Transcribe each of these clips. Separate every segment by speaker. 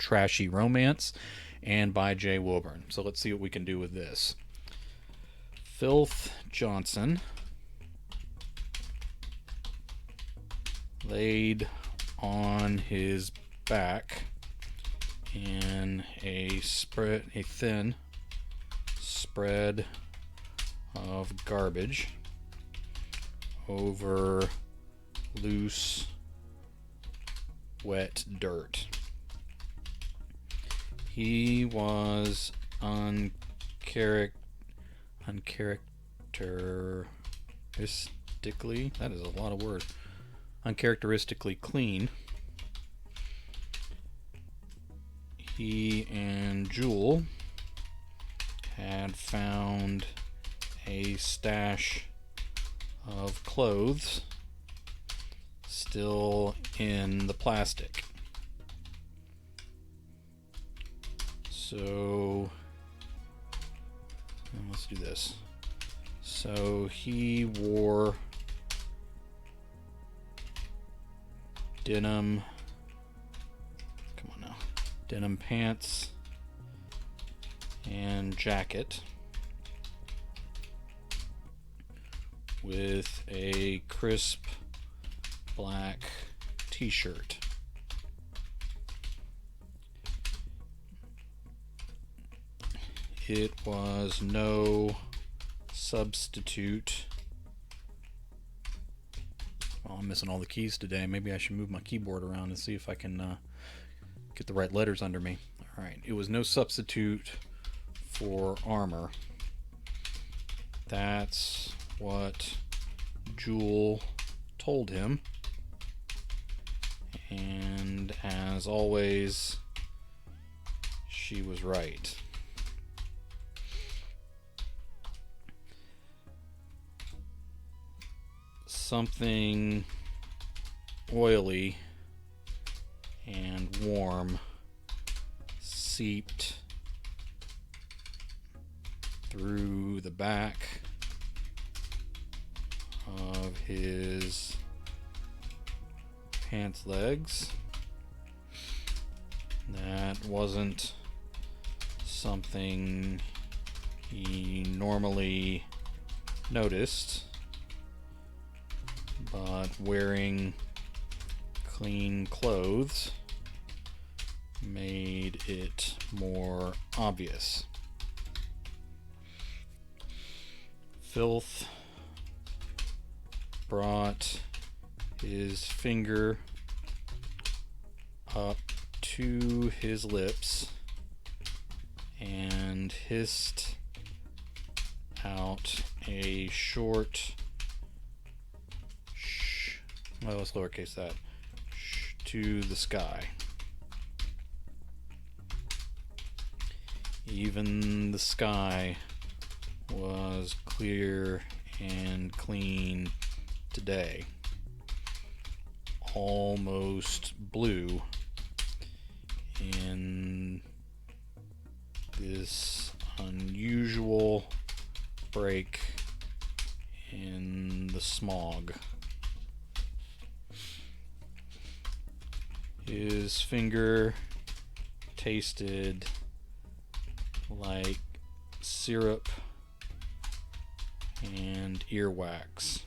Speaker 1: Trashy Romance and by Jay Wilburn. So let's see what we can do with this. Filth Johnson laid on his back in a thin spread of garbage over loose, wet dirt. He was uncharacteristically, that is a lot of words, uncharacteristically clean. He and Jewel had found a stash of clothes still in the plastic. So let's do this. So he wore denim pants and jacket with a crisp black t-shirt. It was no substitute. Well, I'm missing all the keys today. Maybe I should move my keyboard around and see if I can get the right letters under me. Alright, it was no substitute for armor. That's what Jewel told him. And as always, she was right. Something oily and warm seeped through the back of his pants legs. That wasn't something he normally noticed, but wearing clean clothes made it more obvious. Filth brought his finger up to his lips and hissed out a short well, let's lowercase that, to the sky. Even the sky was clear and clean today. Almost blue in this unusual break in the smog. His finger tasted like syrup and earwax.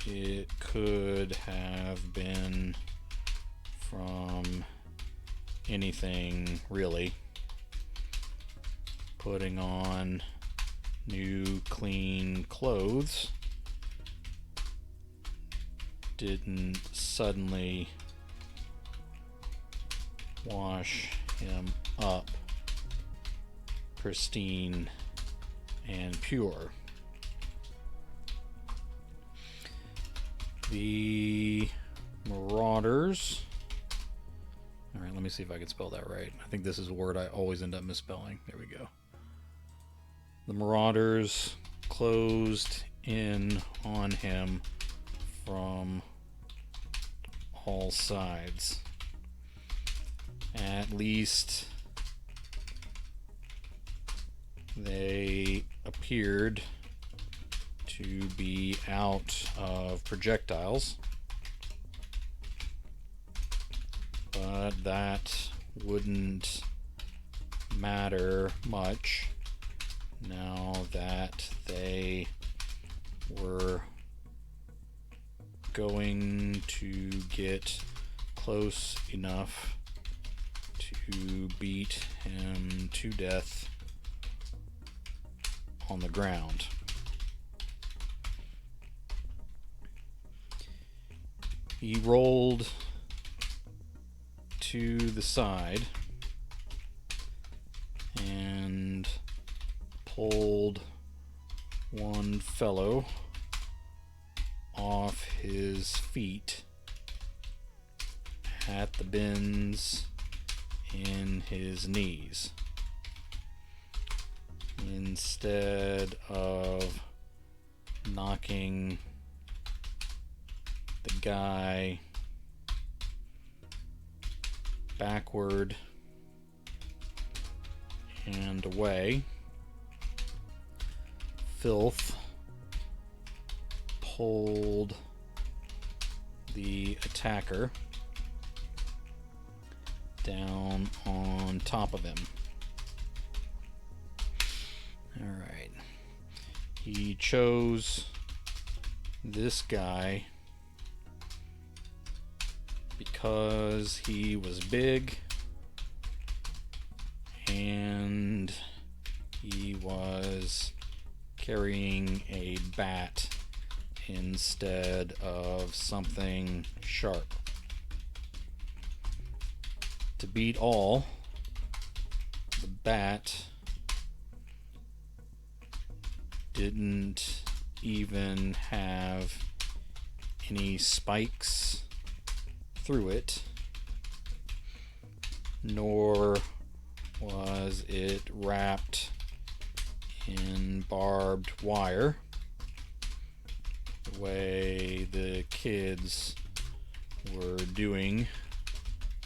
Speaker 1: It could have been from anything, really. Putting on new clean clothes didn't suddenly wash him up pristine and pure. The Marauders. Alright, let me see if I can spell that right. I think this is a word I always end up misspelling. There we go. The Marauders closed in on him from all sides. At least they appeared to be out of projectiles. but that wouldn't matter much now that they were going to get close enough to beat him to death on the ground. He rolled to the side and pulled one fellow off his feet at the bends in his knees. Instead of knocking the guy backward and away, Filth pulled the attacker down on top of him. Alright. He chose this guy because he was big and he was carrying a bat instead of something sharp. To beat all, the bat didn't even have any spikes through it, nor was it wrapped in barbed wire the way the kids were doing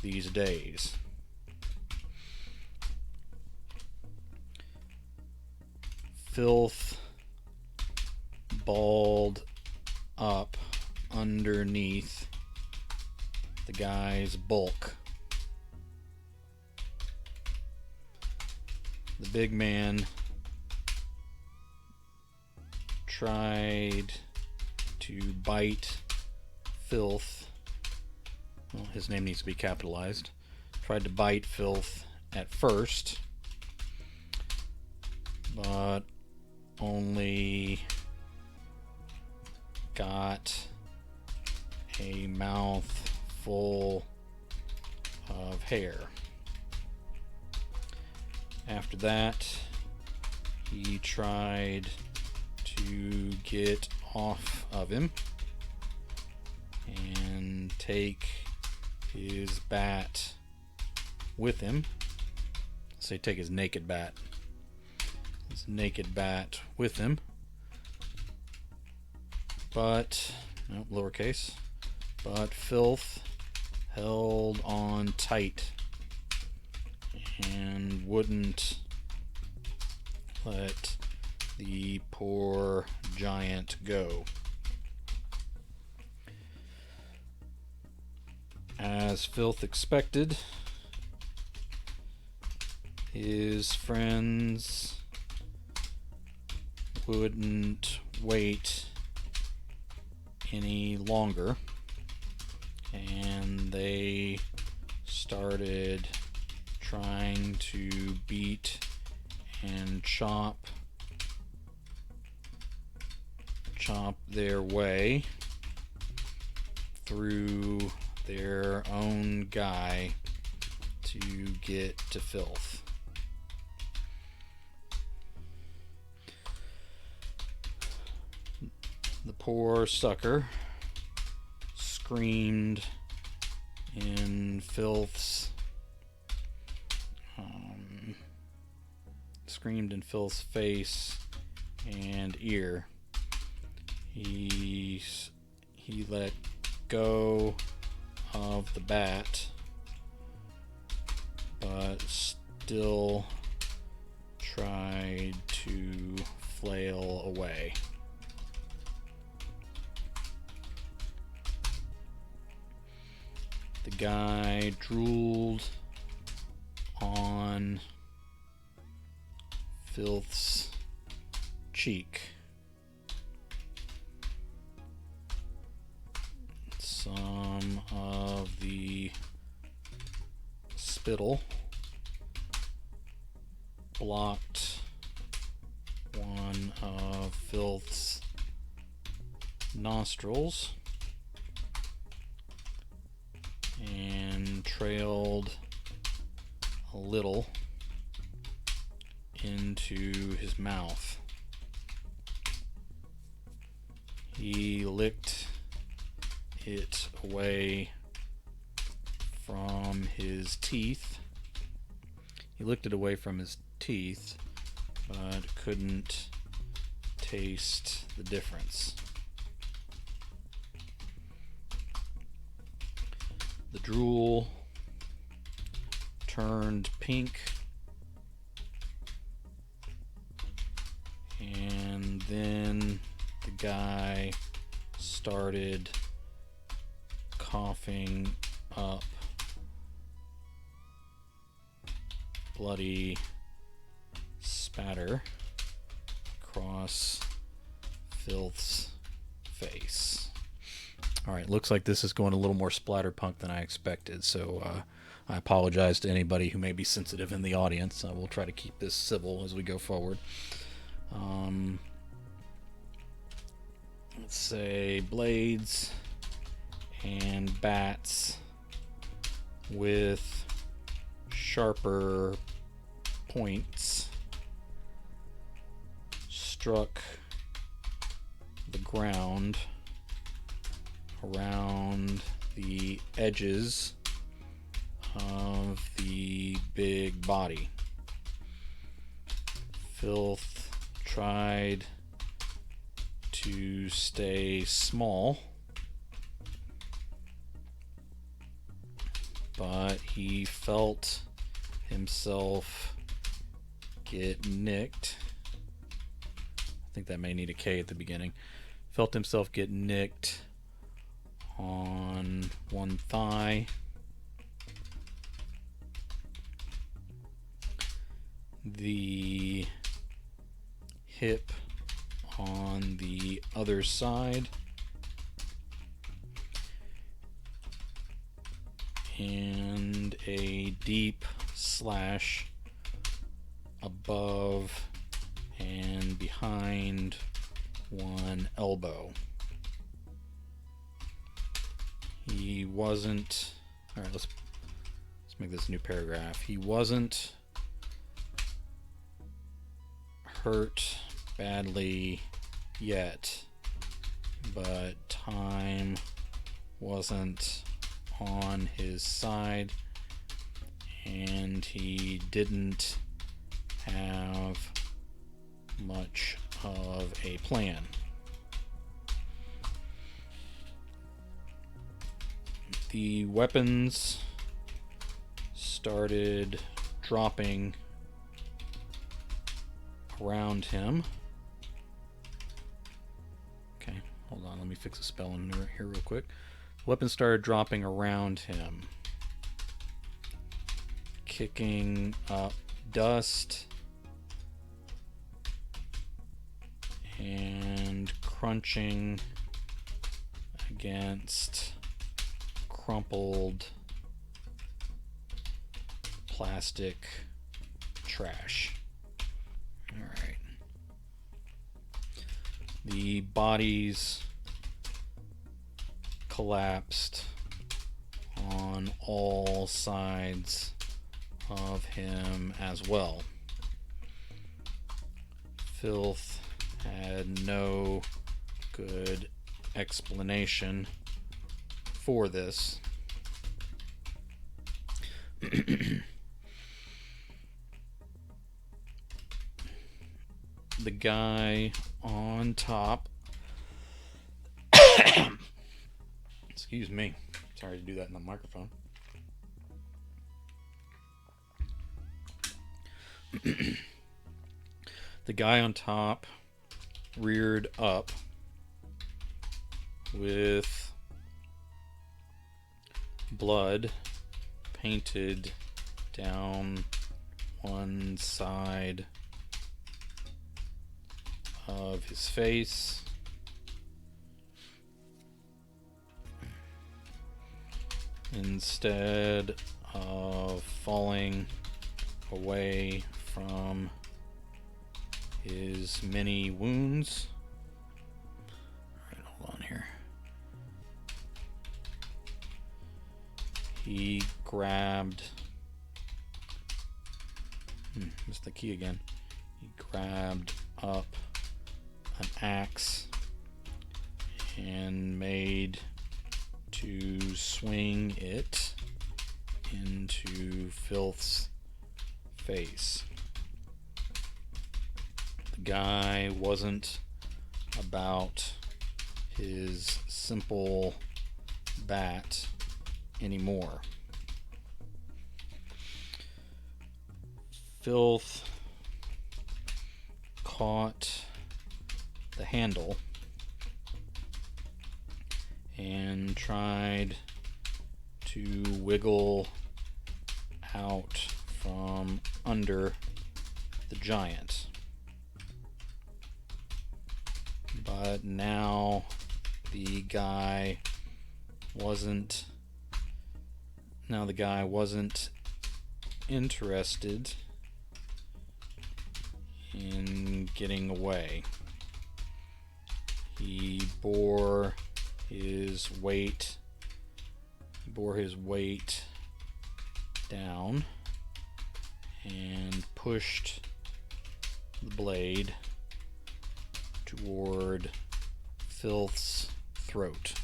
Speaker 1: these days. Filth balled up underneath the guy's bulk. The big man tried to bite Filth. Well, his name needs to be capitalized. Tried to bite Filth at first, but only got a mouth full of hair. After that, he tried to get off of him and take his bat with him. Say take his naked bat. His naked bat with him. But, no, lowercase. But Filth held on tight and wouldn't let the poor giant go. As Filth expected, his friends wouldn't wait any longer, and they started trying to beat and chop their way through their own guy to get to Filth. The poor sucker screamed in Filth's face and ear. He let go of the bat, but still tried to flail away. The guy drooled on Filth's cheek. Some of the spittle blocked one of Filth's nostrils and trailed a little into his mouth. He licked it away from his teeth. He licked it away from his teeth, but couldn't taste the difference. The drool turned pink, and then the guy started coughing up bloody spatter across Filth's face. Alright, looks like this is going a little more splatterpunk than I expected, so I apologize to anybody who may be sensitive in the audience. We'll try to keep this civil as we go forward. Let's say blades and bats with sharper points struck the ground around the edges of the big body. Filth tried to stay small, but he felt himself get nicked. I think that may need a K at the beginning. Felt himself get nicked on one thigh, the hip on the other side, and a deep slash above and behind one elbow. He wasn't... Alright, let's make this a new paragraph. He wasn't hurt badly yet, but time wasn't on his side, and he didn't have much of a plan. The weapons started dropping around him. Okay, hold on, let me fix a spelling here real quick. Weapons started dropping around him, kicking up dust and crunching against crumpled plastic trash. Alright. The bodies collapsed on all sides of him as well. Filth had no good explanation for this. The guy on top excuse me, sorry to do that in the microphone. The guy on top reared up with blood painted down one side of his face. Instead of falling away from his many wounds. Alright, hold on here. He grabbed... missed the key again. He grabbed up an axe and made to swing it into Filth's face. The guy wasn't about his simple bat anymore. Filth caught the handle and tried to wiggle out from under the giant. But now the guy wasn't interested in getting away. He bore his weight down and pushed the blade toward Filth's throat.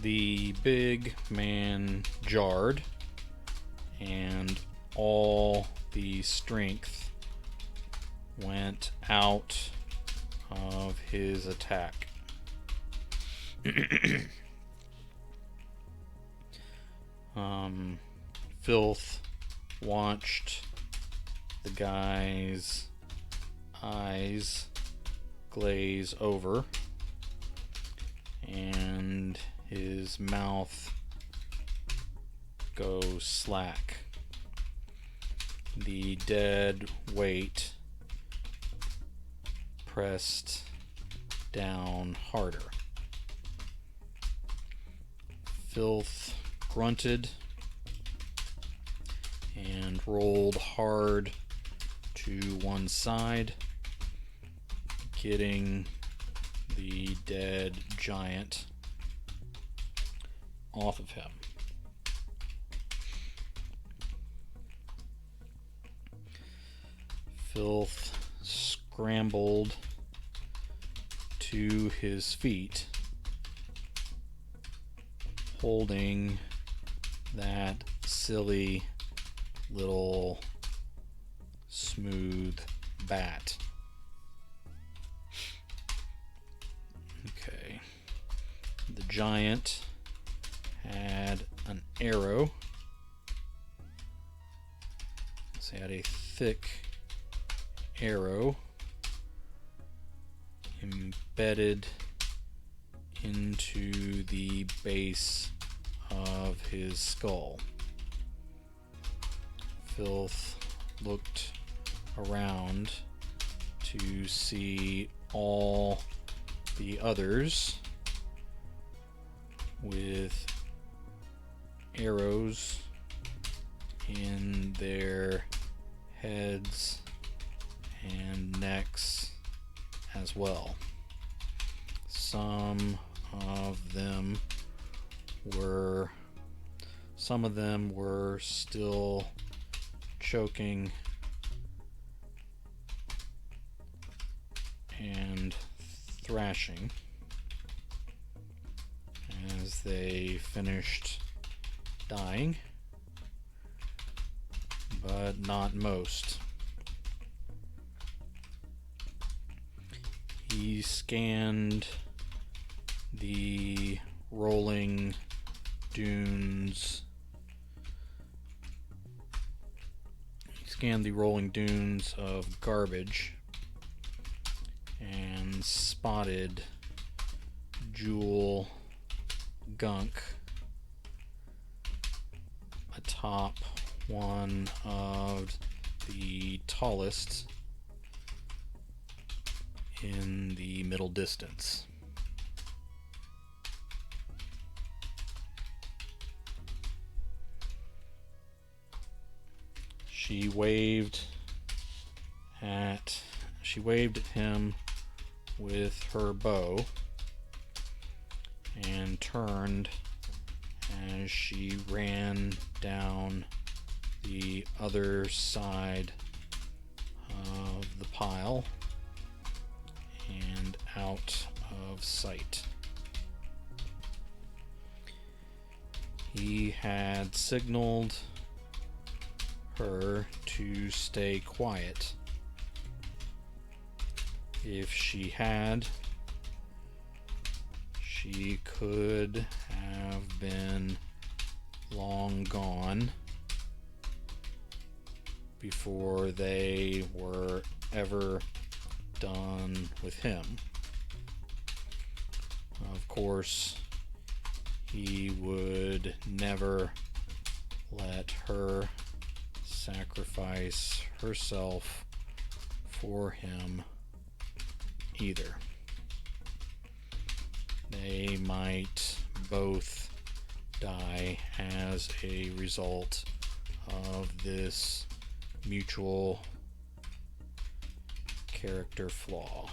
Speaker 1: The big man jarred, and all the strength went out of his attack. Filth watched the guy's eyes glaze over and his mouth go slack. The dead weight pressed down harder. Filth grunted and rolled hard to one side, getting the dead giant off of him. Filth scrambled to his feet, holding that silly little smooth bat. Okay. The giant had an arrow. So he had a thick arrow embedded into the base of his skull. Filth looked around to see all the others with arrows in their heads and necks as well. Some of them were still choking and thrashing as they finished dying, but not most. He scanned the rolling dunes. Of garbage and spotted jewel gunk atop one of the tallest in the middle distance. She waved at him with her bow and turned as she ran down the other side of the pile and out of sight. He had signaled her to stay quiet. If she had, she could have been long gone before they were ever done with him. Of course, he would never let her sacrifice herself for him either. They might both die as a result of this mutual character flaw.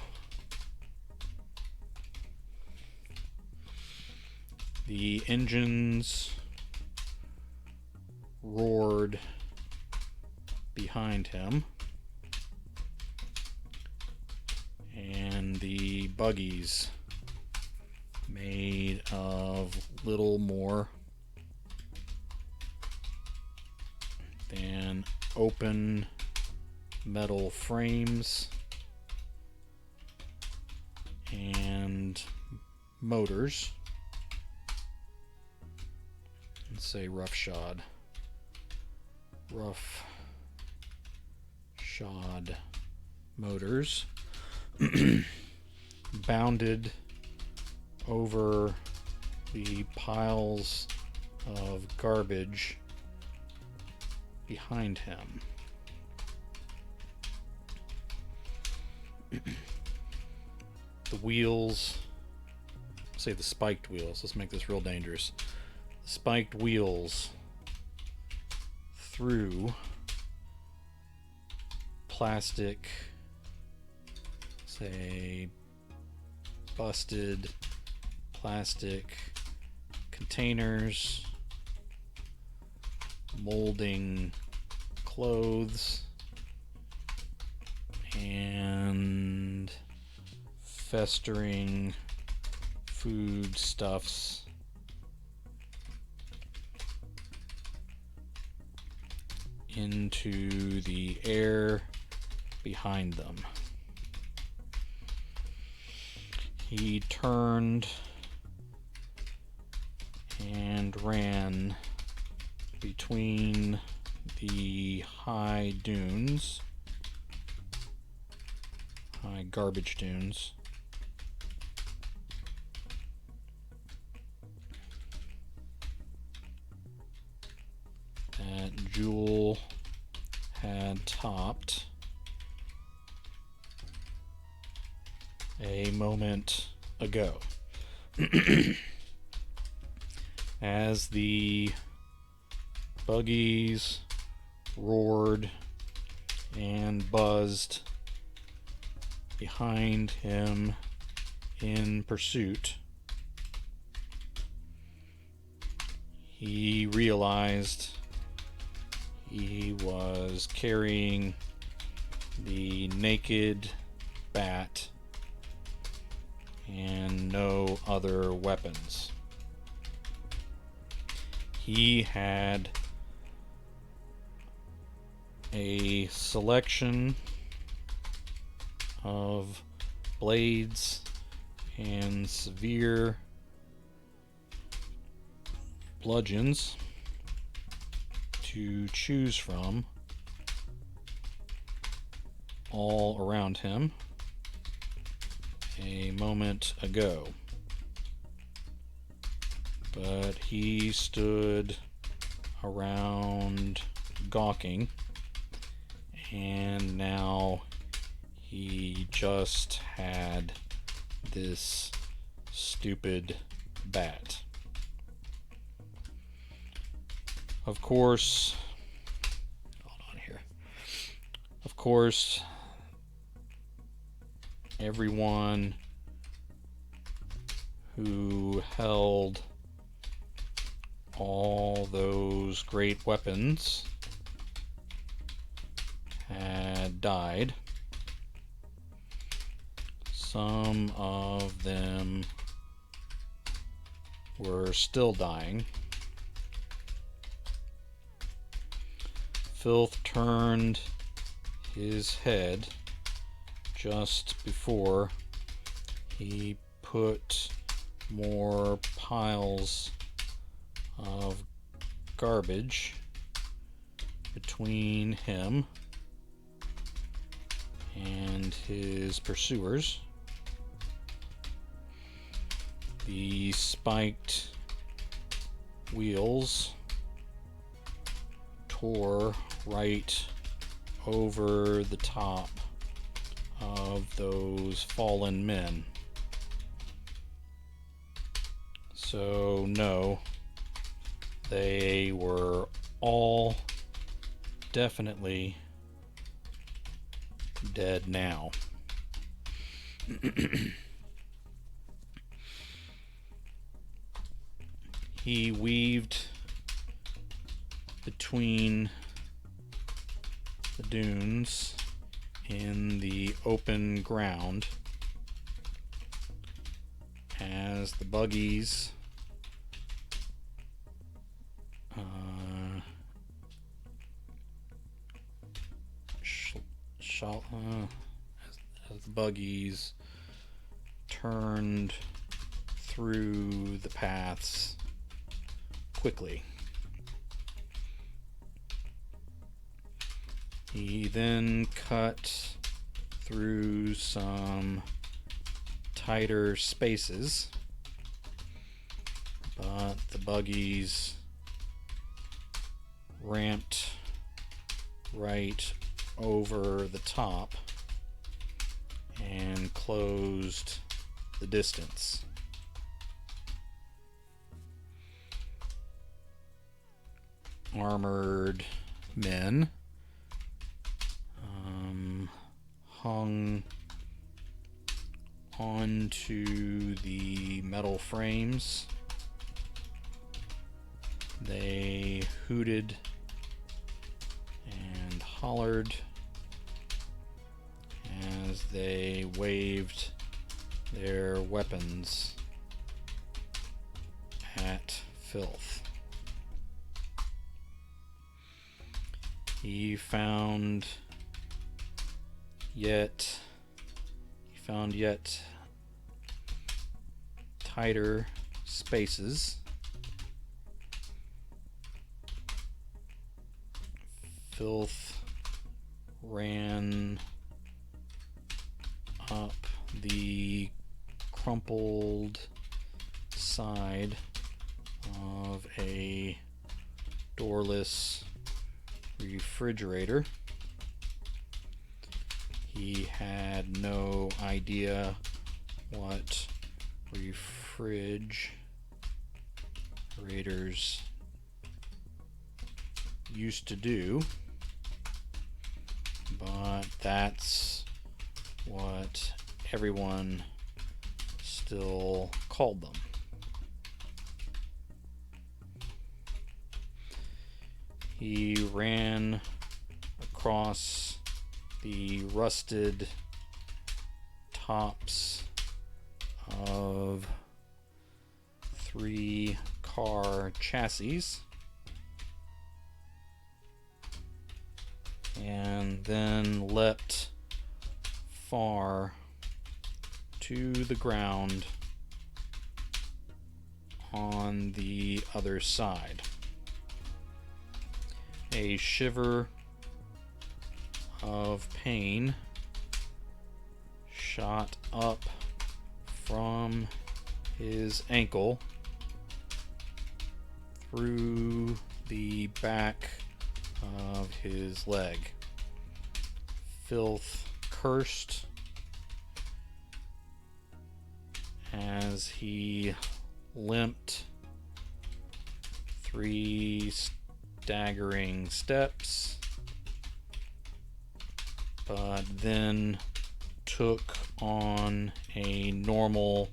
Speaker 1: The engines roared behind him, and the buggies, made of little more than open metal frames and motors, let's say roughshod motors, bounded over the piles of garbage behind him. The wheels, say the spiked wheels, let's make this real dangerous. The spiked wheels through plastic, say busted plastic containers, molding clothes, and festering foodstuffs into the air behind them. He turned and ran between the high garbage dunes, that Jewel had topped a moment ago. As the buggies roared and buzzed behind him in pursuit, he realized he was carrying the naked bat and no other weapons. He had a selection of blades and severe bludgeons to choose from all around him, a moment ago. But he stood around gawking, and now he just had this stupid bat. Of course, hold on here. Of course, everyone who held all those great weapons had died. Some of them were still dying. Filth turned his head just before he put more piles of garbage between him and his pursuers. The spiked wheels tore right over the top of those fallen men. So no, they were all definitely dead now. He weaved between the dunes in the open ground as the buggies as the buggies turned through the paths quickly. He then cut through some tighter spaces, but the buggies ramped right over the top and closed the distance. Armored men hung onto the metal frames. They hooted and hollered as they waved their weapons at Filth. He found yet tighter spaces. Filth ran up the crumpled side of a doorless refrigerator. He had no idea what refrigerators used to do, but that's what everyone still called them. He ran across the rusted tops of 3-car chassis and then leapt far to the ground on the other side. A shiver of pain shot up from his ankle through the back of his leg. Filth cursed as he limped 3 staggering steps, but then took on a normal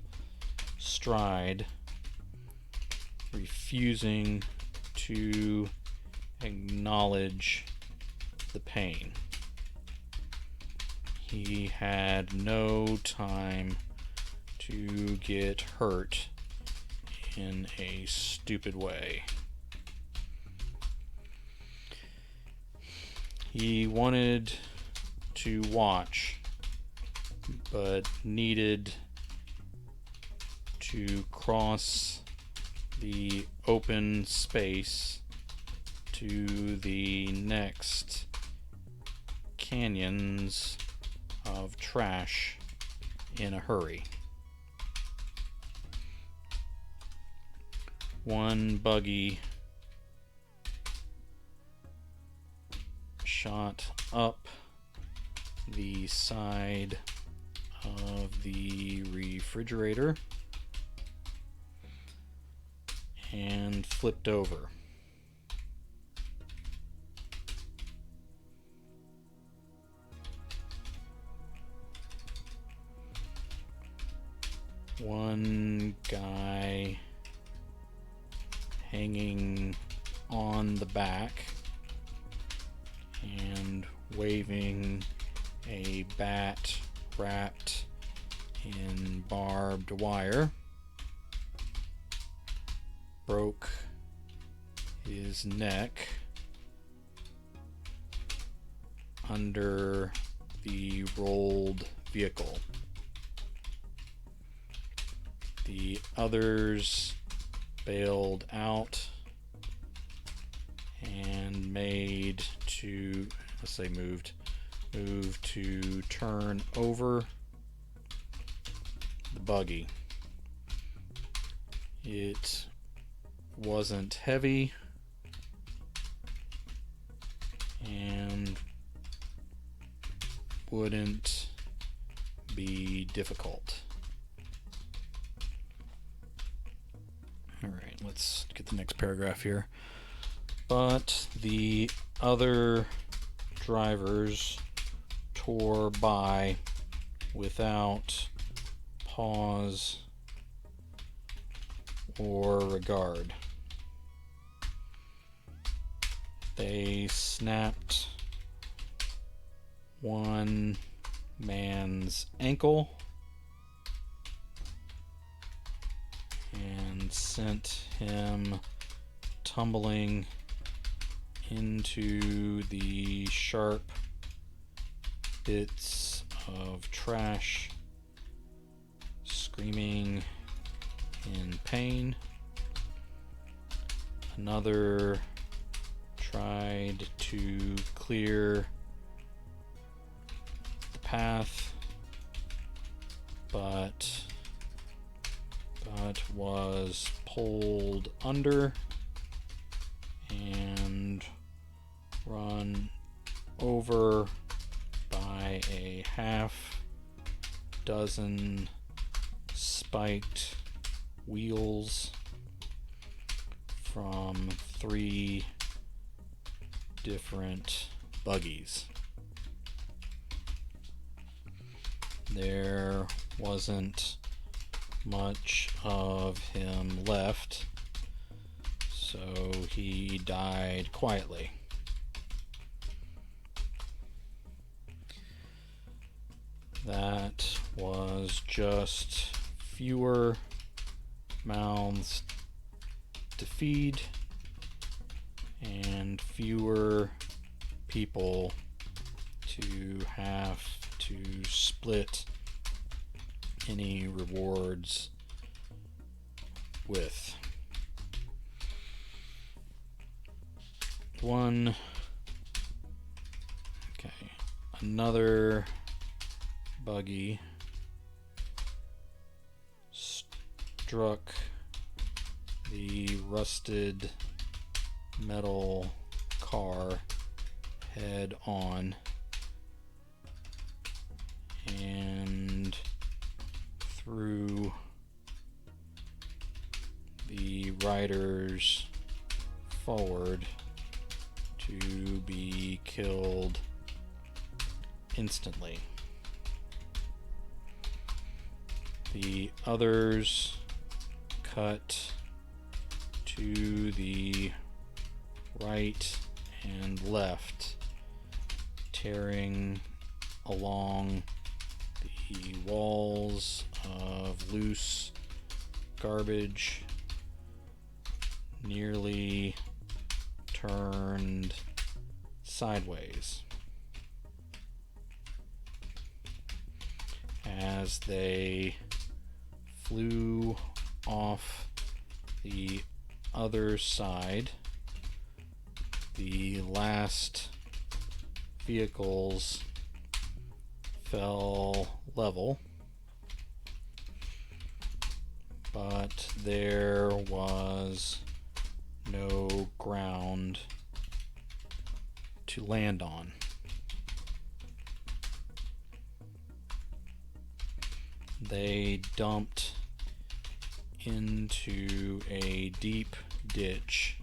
Speaker 1: stride, refusing to acknowledge the pain. He had no time to get hurt in a stupid way. He wanted to watch, but needed to cross the open space to the next canyons of trash in a hurry. One buggy shot up the side of the refrigerator and flipped over. One guy hanging on the back and waving a bat wrapped in barbed wire broke his neck under the rolled vehicle. The others bailed out and made to, let's say moved to turn over the buggy. It wasn't heavy and wouldn't be difficult. Alright, let's get the next paragraph here. But the other drivers tore by without pause or regard. They snapped one man's ankle and sent him tumbling into the sharp bits of trash, screaming in pain. Another tried to clear the path, but was pulled under and run over by a half dozen spiked wheels from 3 different buggies. There wasn't much of him left, so he died quietly. That was just fewer mouths to feed and fewer people to have to split any rewards with. Another buggy struck the rusted metal car head on and threw the riders forward to be killed instantly. The others cut to the right and left, tearing along the walls of loose garbage, nearly turned sideways as they flew off the other side. The last vehicles fell level, but there was no ground to land on. They dumped into a deep ditch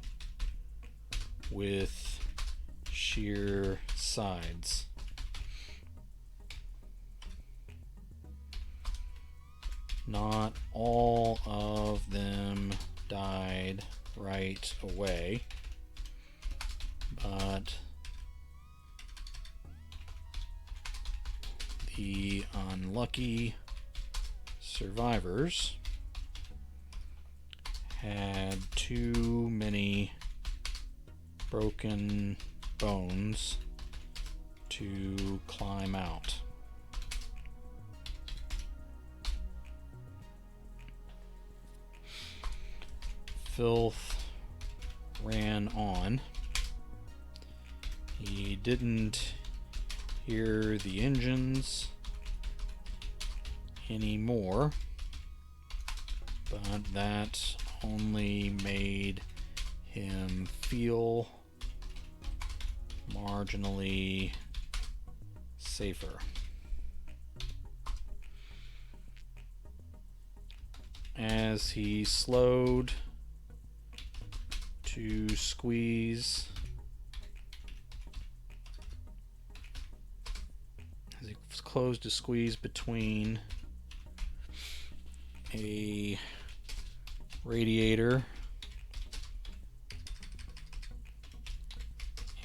Speaker 1: with sheer sides. Not all of them died right away, but the unlucky survivors had too many broken bones to climb out. Filth ran on. He didn't hear the engines anymore, but that only made him feel marginally safer. As he slowed to squeeze, as he closed to squeeze between a radiator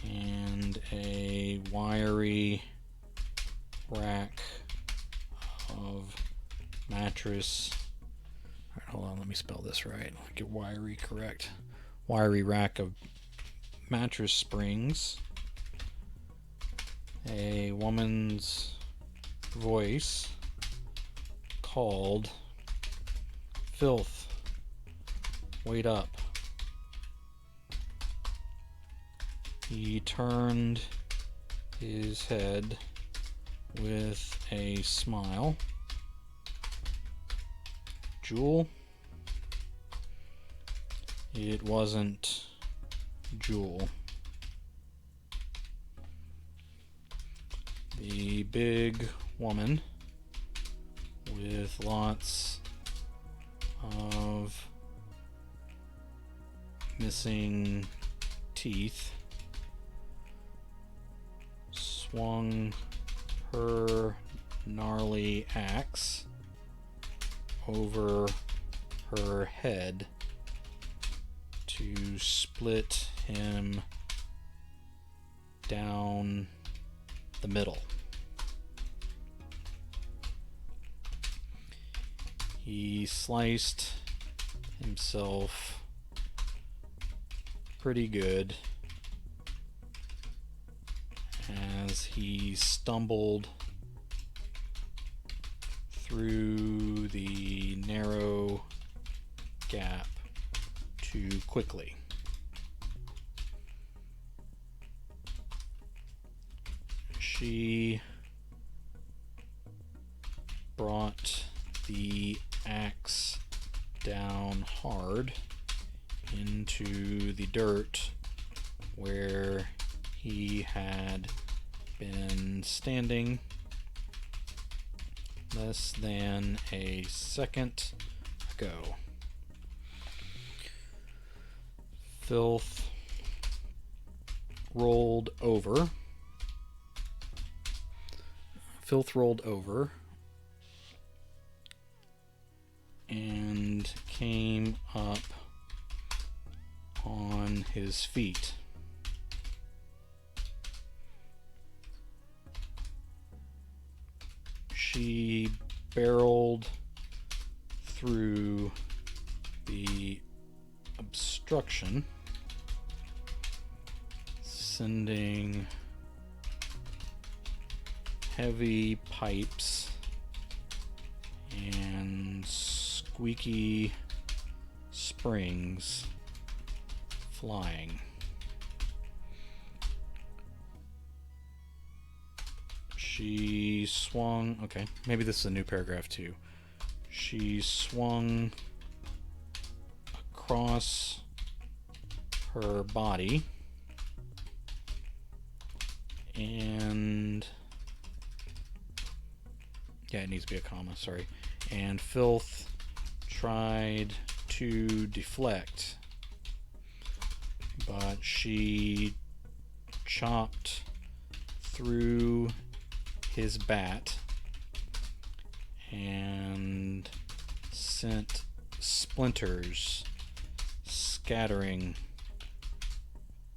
Speaker 1: and a wiry rack of mattress. All right, hold on, let me spell this right. Get wiry correct. Wiry rack of mattress springs. A woman's voice called, "Filth, wait up." He turned his head with a smile. Jewel? It wasn't Jewel. The big woman with lots of missing teeth swung her gnarly axe over her head to split him down the middle. He sliced himself pretty good as he stumbled through the narrow gap too quickly. She brought the axe down hard into the dirt where he had been standing less than a second ago. Filth rolled over. Filth rolled over and came up on his feet. She barreled through the obstruction, sending heavy pipes and squeaky springs flying. She swung, okay, maybe this is a new paragraph too. She swung across her body and, yeah, it needs to be a comma, sorry. And Filth tried to deflect, but she chopped through his bat and sent splinters scattering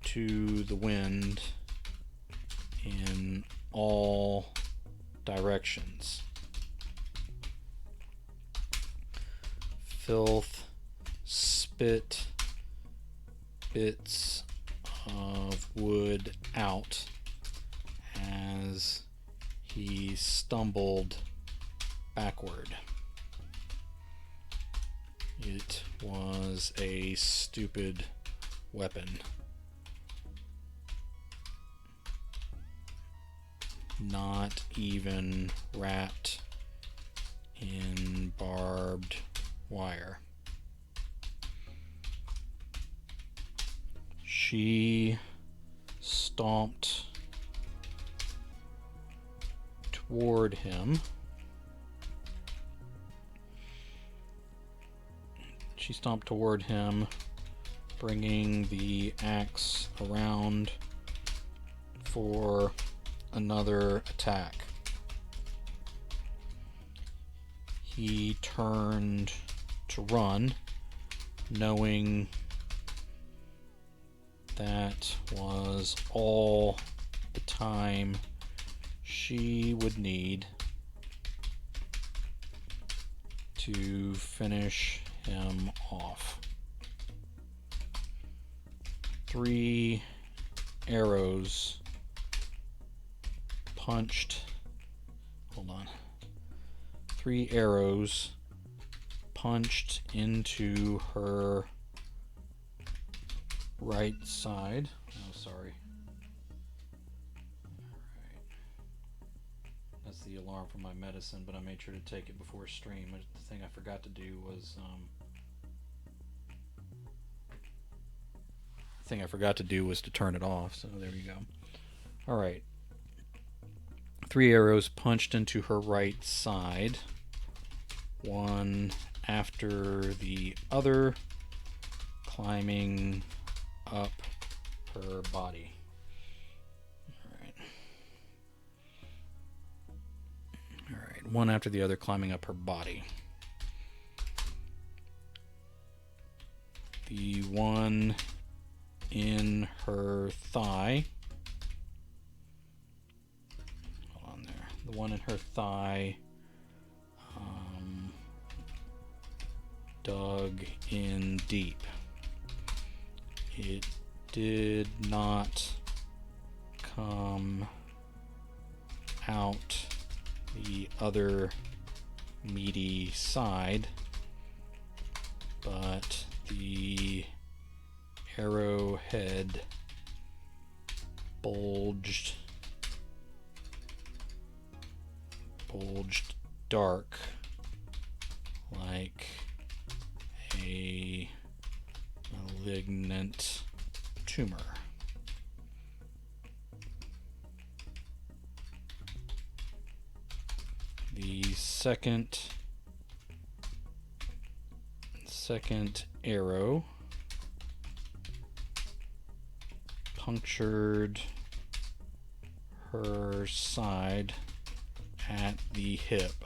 Speaker 1: to the wind in all directions. Filth spit bits of wood out as he stumbled backward. It was a stupid weapon. Not even wrapped in barbed wire. She stomped toward him. She stomped toward him, bringing the axe around for another attack. He turned to run, knowing that was all the time she would need to finish him off. 3 arrows punched. Hold on. 3 arrows punched into her right side. Oh, sorry. Alright. That's the alarm for my medicine, but I made sure to take it before stream. The thing I forgot to do was to turn it off, so there you go. Alright. 3 arrows punched into her right side, one after the other, climbing up her body. Alright, one after the other, climbing up her body. The one in her thigh. Hold on there. The one in her thigh dug in deep. It did not come out the other meaty side, but the arrowhead bulged dark like a malignant tumor. The second arrow punctured her side at the hip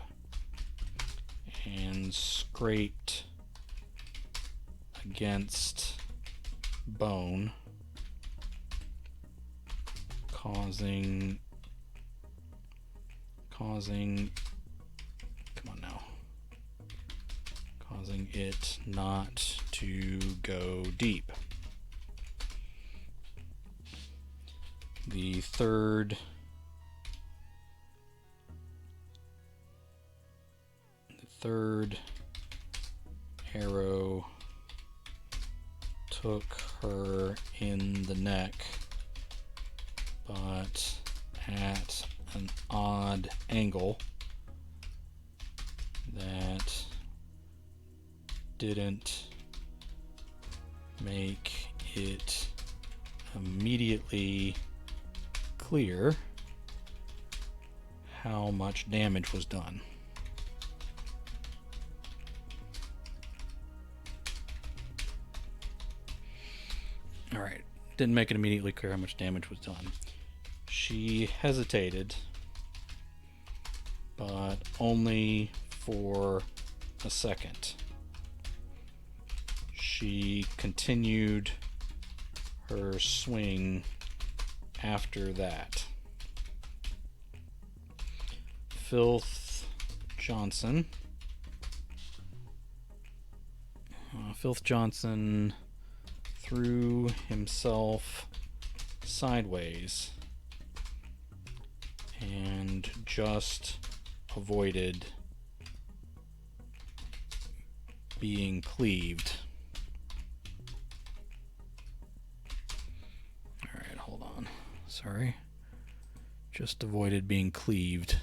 Speaker 1: and scraped against bone, causing it not to go deep. The third arrow took her in the neck, but at an odd angle that didn't make it immediately clear how much damage was done. Alright, didn't make it immediately clear how much damage was done. She hesitated, but only for a second. She continued her swing after that. Filth Johnson threw himself sideways and just avoided being cleaved. Alright, hold on. Sorry. Just avoided being cleaved.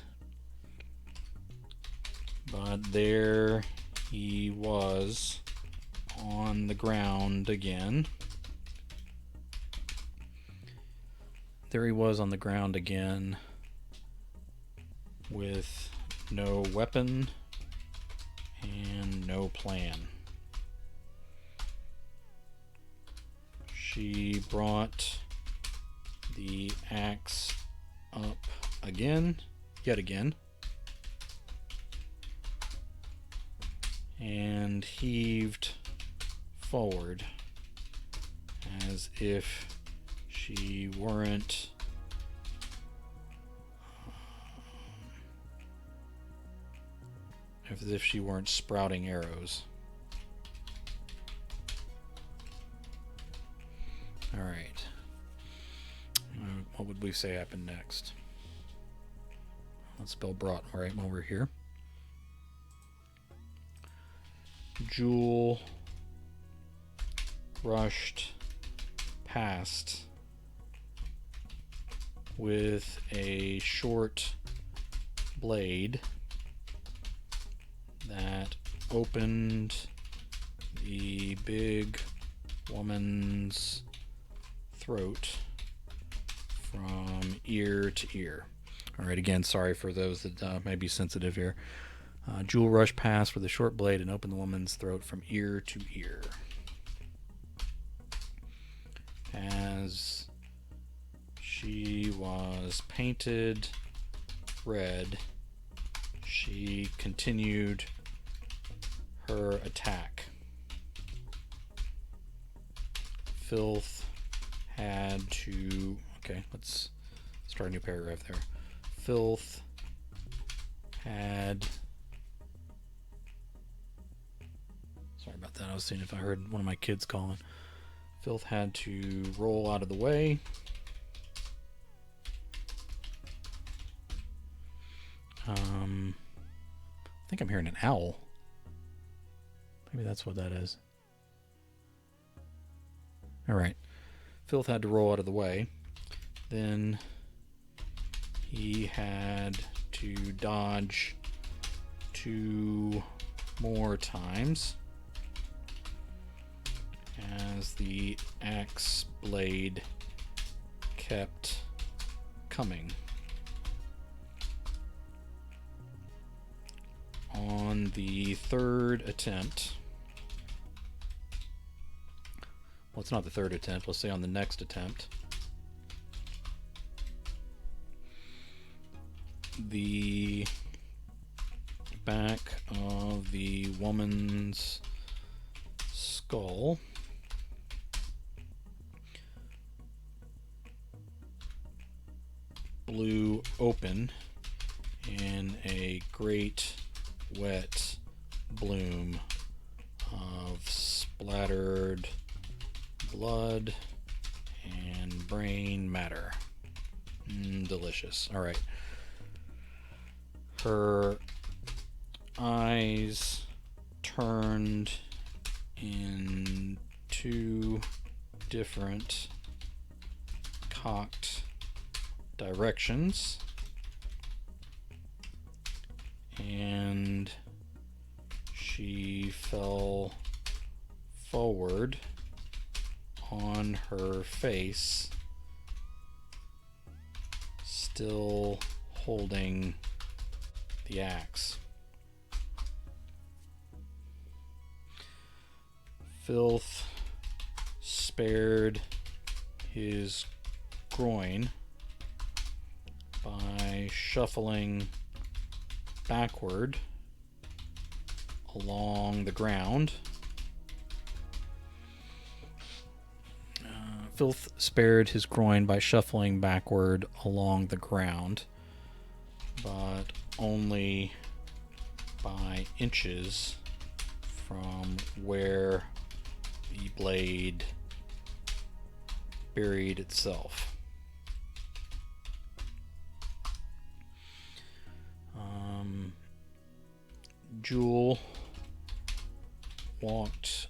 Speaker 1: But there he was on the ground again. With no weapon and no plan. She brought the axe up yet again, and heaved forward as if she weren't sprouting arrows. All right. What would we say happened next? Let's spell brought right while we're here. Jewel rushed past with a short blade that opened the big woman's throat from ear to ear. All right, again, sorry for those that may be sensitive here. Jewel rushed past with a short blade and opened the woman's throat from ear to ear. As she was painted red, she continued her attack. Filth had to... Okay, let's start a new paragraph there. Filth had... Sorry about that. I was seeing if I heard one of my kids calling. Filth had to roll out of the way. I think I'm hearing an owl. Maybe that's what that is. All right. Filth had to roll out of the way. Then he had to dodge 2 more times. as the axe blade kept coming. On the third attempt, well, it's not the third attempt, let's say on the next attempt, the back of the woman's skull blew open in a great wet bloom of splattered blood and brain matter. Delicious. All right. Her eyes turned in two different cocked directions, and she fell forward on her face, still holding the axe. Filth spared his groin by shuffling backward along the ground. Filth spared his groin by shuffling backward along the ground, but only by inches from where the blade buried itself. Jewel walked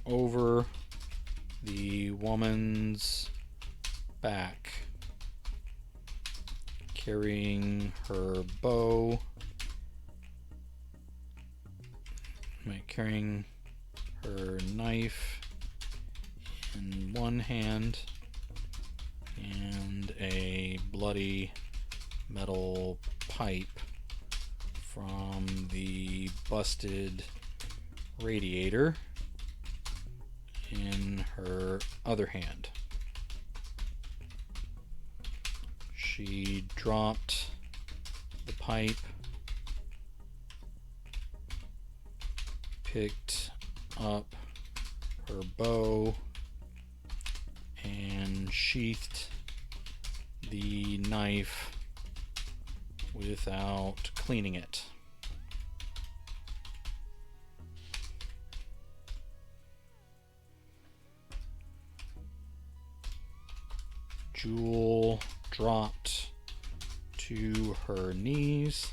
Speaker 1: over the woman's back, carrying her bow, carrying her knife in one hand and a bloody metal pipe from the busted radiator in her other hand. She dropped the pipe, picked up her bow, and sheathed the knife without cleaning it. Jewel dropped to her knees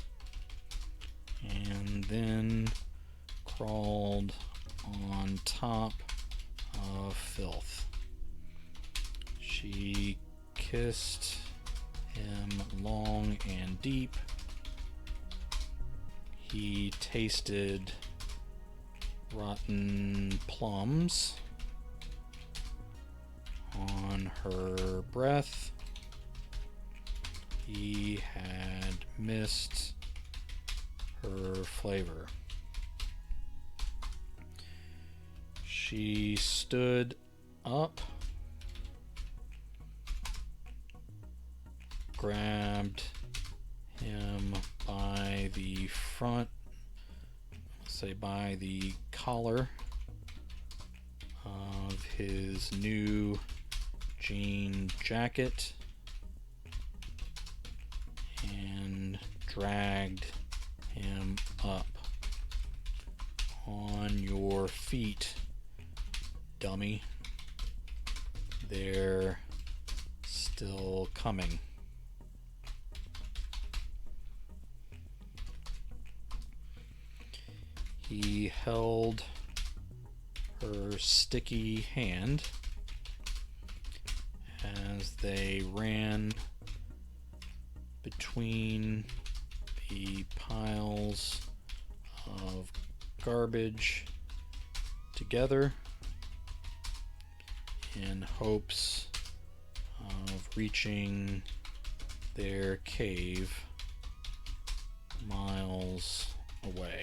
Speaker 1: and then crawled on top of Filth. She kissed him long and deep. He tasted rotten plums on her breath. He had missed her flavor. She stood up, grabbed him by the front, say by the collar of his new jean jacket, and dragged him up. On your feet, dummy. They're still coming. He held her sticky hand as they ran between the piles of garbage together, in hopes of reaching their cave miles away.